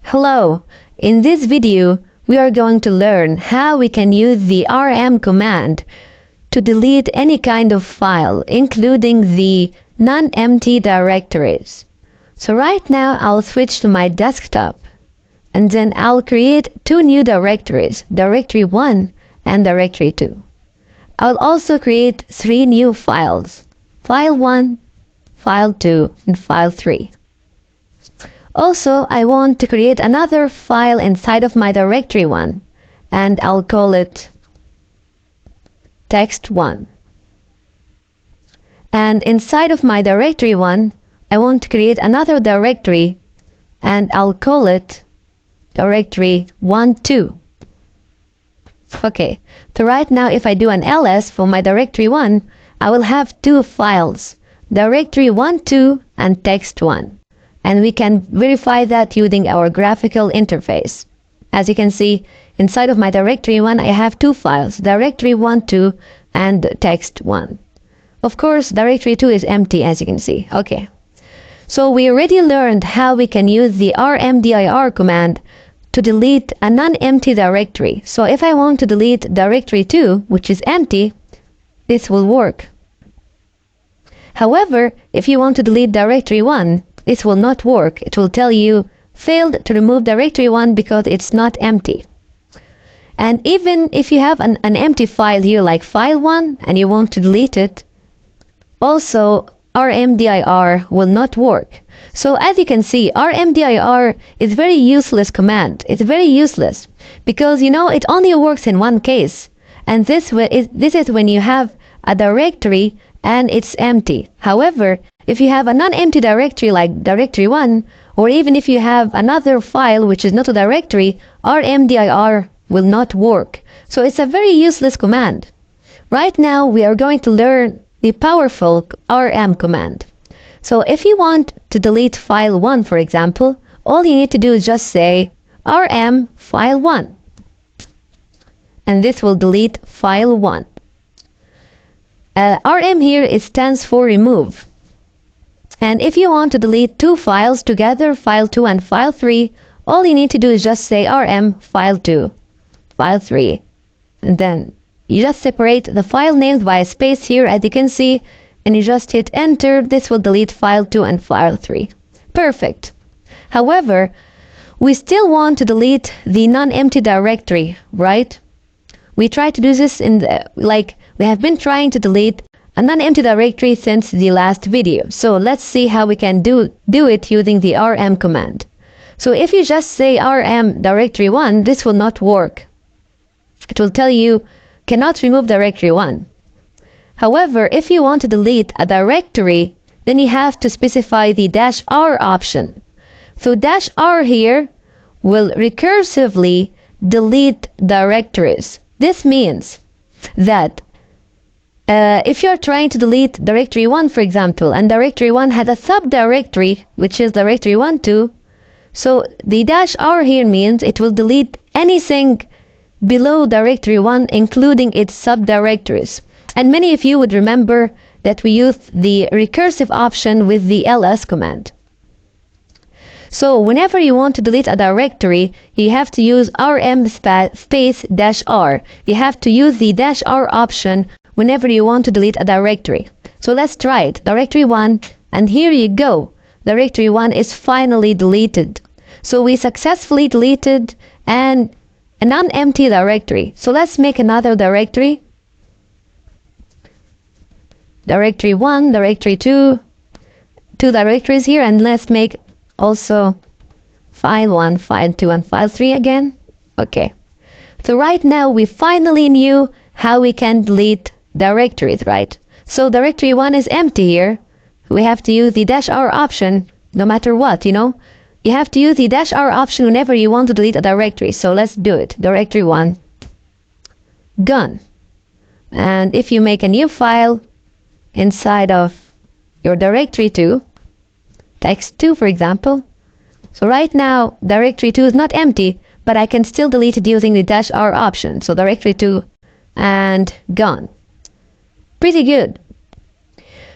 Hello! In this video, we are going to learn how we can use the rm command to delete any kind of file, including the non-empty directories. So right now, I'll switch to my desktop, and then I'll create two new directories, directory 1 and directory 2. I'll also create three new files, file 1, file 2, and file 3. Also, I want to create another file inside of my directory 1, and I'll call it text1. And inside of my directory 1, I want to create another directory, and I'll call it directory 12. Okay, so right now if I do an ls for my directory 1, I will have two files, directory 12 and text1. And we can verify that using our graphical interface. As you can see, inside of my directory 1, I have two files, directory 12 and text1. Of course, directory 2 is empty, as you can see. Okay. So we already learned how we can use the rmdir command to delete a non-empty directory. So if I want to delete directory 2, which is empty, this will work. However, if you want to delete directory 1, this will not work. It will tell you failed to remove directory 1 because it's not empty. And even if you have an empty file here like file 1 and you want to delete it, also rmdir will not work. So as you can see, rmdir is very useless command. It's very useless because it only works in one case. And this is when you have a directory and it's empty. However, if you have a non-empty directory like directory 1, or even if you have another file which is not a directory, rmdir will not work. So it's a very useless command. Right now we are going to learn the powerful rm command. So if you want to delete file 1, for example, all you need to do is just say rm file 1. And this will delete file 1. Rm here stands for remove. And if you want to delete two files together, file 2 and file 3, all you need to do is just say rm file 2, file 3. And then you just separate the file names by a space here, as you can see, and you just hit enter. This will delete file 2 and file 3. Perfect. However, we still want to delete the non-empty directory, right? We try to do this we have been trying to delete a non-empty directory since the last video. So let's see how we can do it using the rm command. So if you just say rm directory 1, this will not work. It will tell you cannot remove directory 1. However, if you want to delete a directory, then you have to specify the -r option. So -r here will recursively delete directories. This means that if you're trying to delete directory 1, for example, and directory 1 has a subdirectory, which is directory 12, so the -r here means it will delete anything below directory 1, including its subdirectories. And many of you would remember that we used the recursive option with the ls command. So whenever you want to delete a directory, you have to use rm space -r. You have to use the -r option whenever you want to delete a directory. So let's try it. Directory 1, and here you go. Directory 1 is finally deleted. So we successfully deleted a non-empty directory. So let's make another directory. Directory 1, directory 2, two directories here, and let's make also file 1, file 2, and file 3 again. Okay. So right now we finally knew how we can delete directories, right? So directory 1 is empty here. We have to use the -r option no matter what, You have to use the -r option whenever you want to delete a directory. So let's do it. Directory 1, gone. And if you make a new file inside of your directory 2, text2, for example. So right now, directory 2 is not empty, but I can still delete it using the -r option. So directory 2 and gone. Pretty good.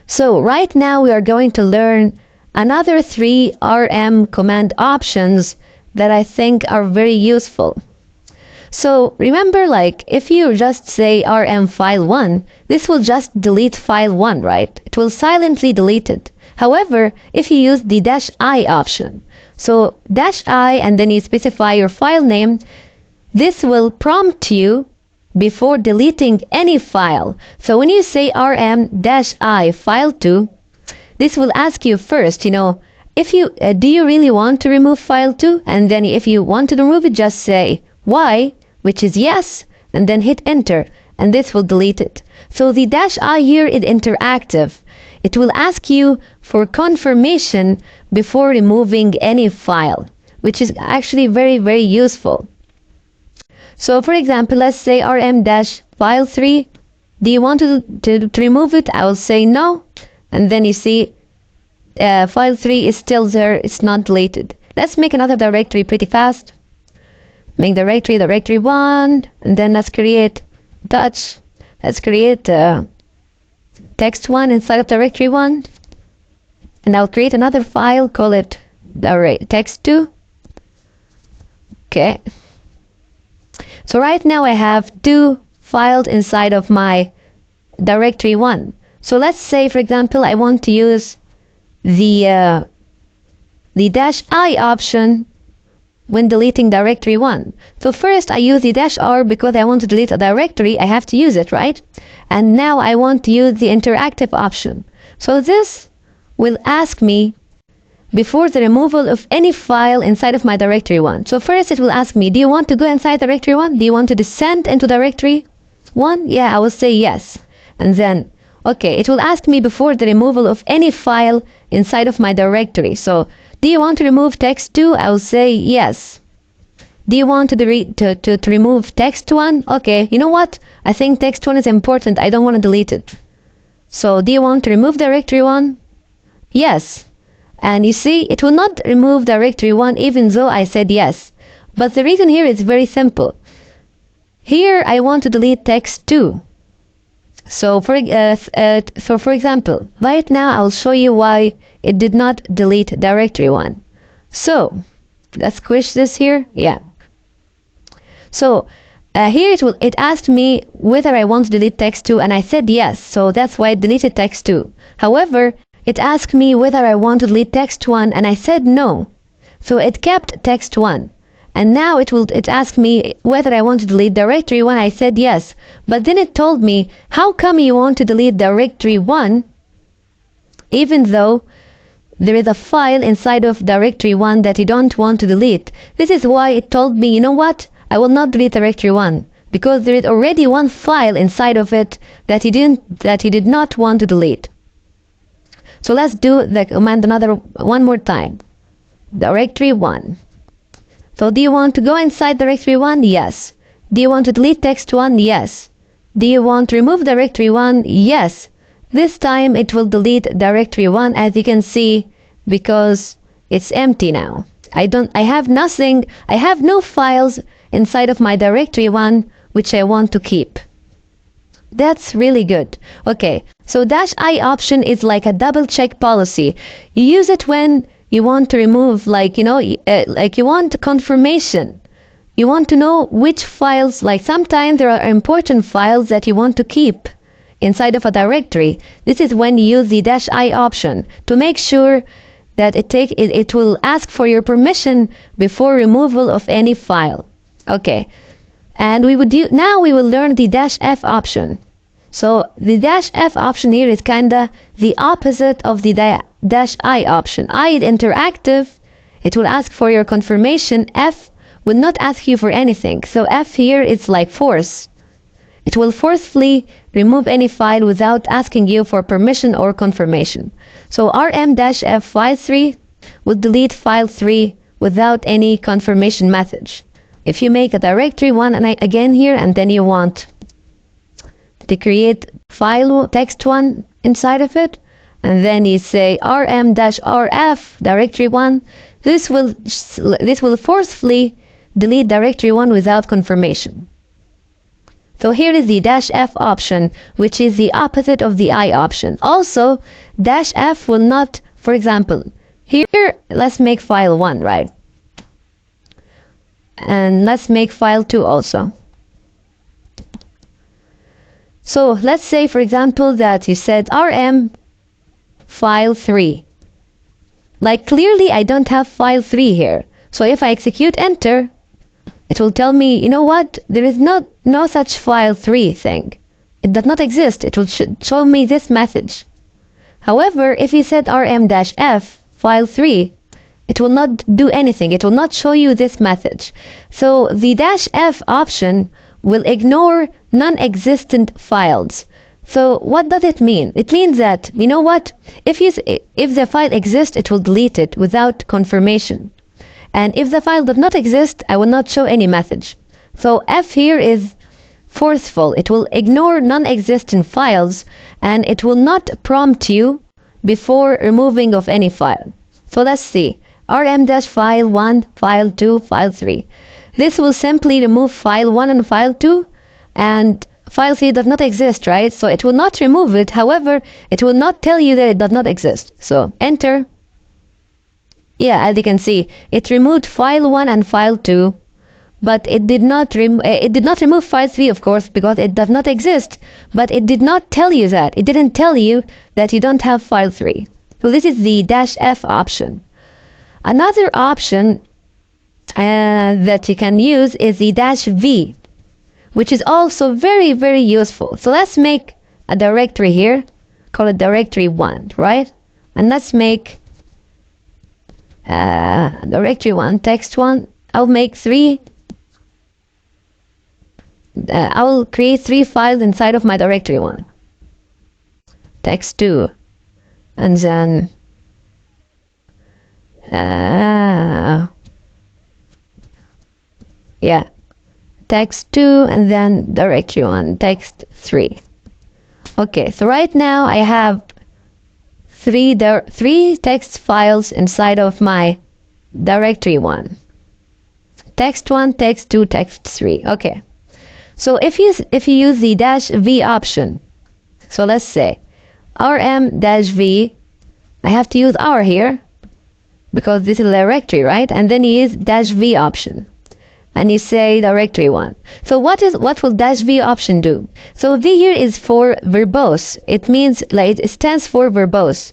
So right now we are going to learn another 3 rm command options that I think are very useful. So remember, like, if you just say rm file 1, this will just delete file 1, right? It will silently delete it. However, if you use the -i option, so -i and then you specify your file name, this will prompt you before deleting any file. So when you say rm-i file 2, this will ask you first, if you do you really want to remove file 2? And then if you want to remove it, just say y, which is yes, and then hit enter, and this will delete it. So the -i here is interactive. It will ask you for confirmation before removing any file, which is actually very, very useful. So for example, let's say rm-file 3. Do you want to remove it? I will say no. And then you see file 3 is still there. It's not deleted. Let's make another directory pretty fast. Make directory 1. And then let's create Dutch. Let's create text 1 inside of directory 1. And I'll create another file, call it text 2. Okay. So right now I have 2 files inside of my directory 1. So let's say, for example, I want to use the -i option when deleting directory 1. So first I use the -r because I want to delete a directory. I have to use it, right? And now I want to use the interactive option. So this will ask me before the removal of any file inside of my directory 1. So first it will ask me, do you want to go inside directory 1? Do you want to descend into directory 1? Yeah, I will say yes. And then, okay, it will ask me before the removal of any file inside of my directory. So, do you want to remove text 2? I will say yes. Do you want to remove text 1? Okay, you know what? I think text 1 is important. I don't want to delete it. So, do you want to remove directory 1? Yes. And you see, it will not remove directory 1 even though I said yes. But the reason here is very simple. Here I want to delete text 2. So for example, right now I'll show you why it did not delete directory 1. So let's squish this here. Yeah. So here it asked me whether I want to delete text 2, and I said yes. So that's why it deleted text 2. However, it asked me whether I want to delete text 1, and I said no. So it kept text 1. And now it asked me whether I want to delete directory 1. I said yes. But then it told me, how come you want to delete directory 1 even though there is a file inside of directory 1 that you don't want to delete? This is why it told me, you know what? I will not delete directory 1 because there is already one file inside of it that you did not want to delete. So let's do the command one more time. Directory 1. So do you want to go inside directory 1? Yes. Do you want to delete text 1? Yes. Do you want to remove directory 1? Yes. This time it will delete directory 1, as you can see, because it's empty now. I have nothing, I have no files inside of my directory 1 which I want to keep. That's really good. Okay, so -i option is like a double check policy. You use it when you want to remove, like you want confirmation. You want to know which files, like sometimes there are important files that you want to keep inside of a directory. This is when you use the -i option to make sure that it will ask for your permission before removal of any file. Okay. And now we will learn the -f option. So the -f option here is kinda the opposite of the -i option. I is interactive. It will ask for your confirmation. F will not ask you for anything. So F here is like force. It will forcefully remove any file without asking you for permission or confirmation. So rm-f file 3 will delete file 3 without any confirmation message. If you make a directory 1 and again here, and then you want to create file text 1 inside of it, and then you say rm-rf directory 1, this will forcefully delete directory 1 without confirmation. So here is the -f option, which is the opposite of the I option. Also, -f will not, for example, here let's make file 1, right? And let's make file 2 also. So let's say, for example, that you said rm file 3. Like clearly I don't have file 3 here. So if I execute enter, it will tell me, you know what, there is no such file 3 thing. It does not exist. It will show me this message. However, if you said rm-f file 3, it will not do anything. It will not show you this message. So the -f option will ignore non-existent files. So what does it mean? It means that, you know what, if the file exists, it will delete it without confirmation. And if the file does not exist, I will not show any message. So F here is forceful. It will ignore non-existent files, and it will not prompt you before removing of any file. So let's see. rm-file 1, file 2, file 3. This will simply remove file 1 and file 2, and file 3 does not exist, right? So it will not remove it. However, it will not tell you that it does not exist. So enter. Yeah, as you can see, it removed file 1 and file 2, but it did not remove file 3, of course, because it does not exist. But it did not tell you that. It didn't tell you that you don't have file 3. So this is the -f option. Another option that you can use is the -v, which is also very, very useful. So let's make a directory here, call it directory 1, right? And let's make directory 1, text 1. I'll make 3. I will create 3 files inside of my directory 1. Text 2. And then yeah, text 2 and then directory 1, text 3. Okay, so right now I have three text files inside of my directory 1. Text 1, text 2, text 3. Okay. So if you use the -v option, so let's say rm-v, I have to use r here because this is a directory, right? And then you use -v option and you say directory 1. So what will -v option do? So v here is for verbose. It means, like, it stands for verbose.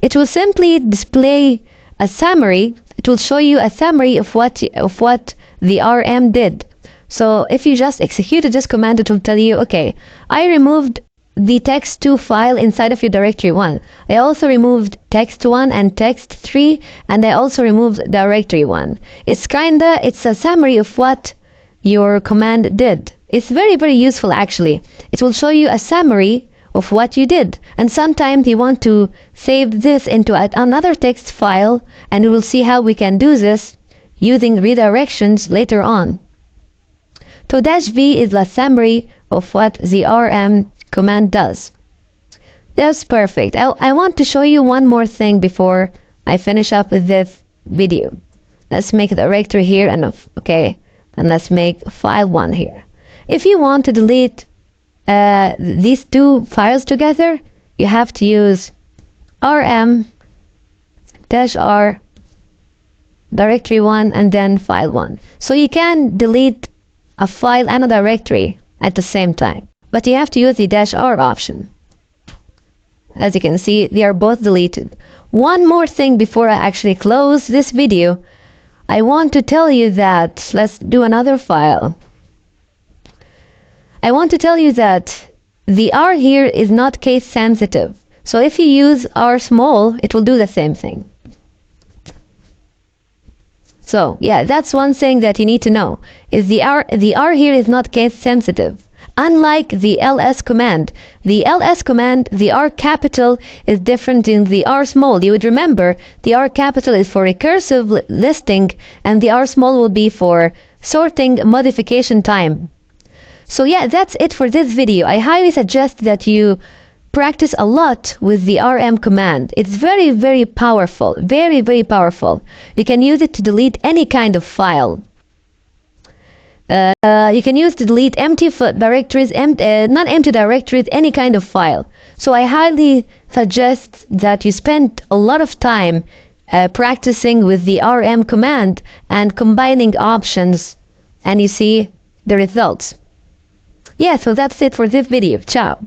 It will simply display a summary. It will show you a summary of what the rm did. So if you just executed this command, it will tell you, okay, I removed the text2 file inside of your directory 1. I also removed text1 and text3, and I also removed directory 1. It's a summary of what your command did. It's very, very useful, actually. It will show you a summary of what you did. And sometimes you want to save this into another text file, and we will see how we can do this using redirections later on. So -v is the summary of what the rm command does. That's perfect. I want to show you one more thing before I finish up with this video. Let's make a directory here, and okay, and let's make file 1 here. If you want to delete these 2 files together, you have to use rm-r directory 1 and then file 1. So you can delete a file and a directory at the same time, but you have to use the -r option. As you can see, they are both deleted. One more thing before I actually close this video, I want to tell you that, let's do another file. I want to tell you that the R here is not case sensitive. So if you use R small, it will do the same thing. So yeah, that's one thing that you need to know, is the R here is not case sensitive. Unlike the ls command, the R capital is different in the R small. You would remember the R capital is for recursive listing, and the R small will be for sorting modification time. So yeah, that's it for this video. I highly suggest that you practice a lot with the rm command. It's very, very powerful. Very, very powerful. You can use it to delete any kind of file. You can use to delete empty directories, non-empty directories, any kind of file. So I highly suggest that you spend a lot of time practicing with the rm command and combining options and you see the results. Yeah, so that's it for this video. Ciao.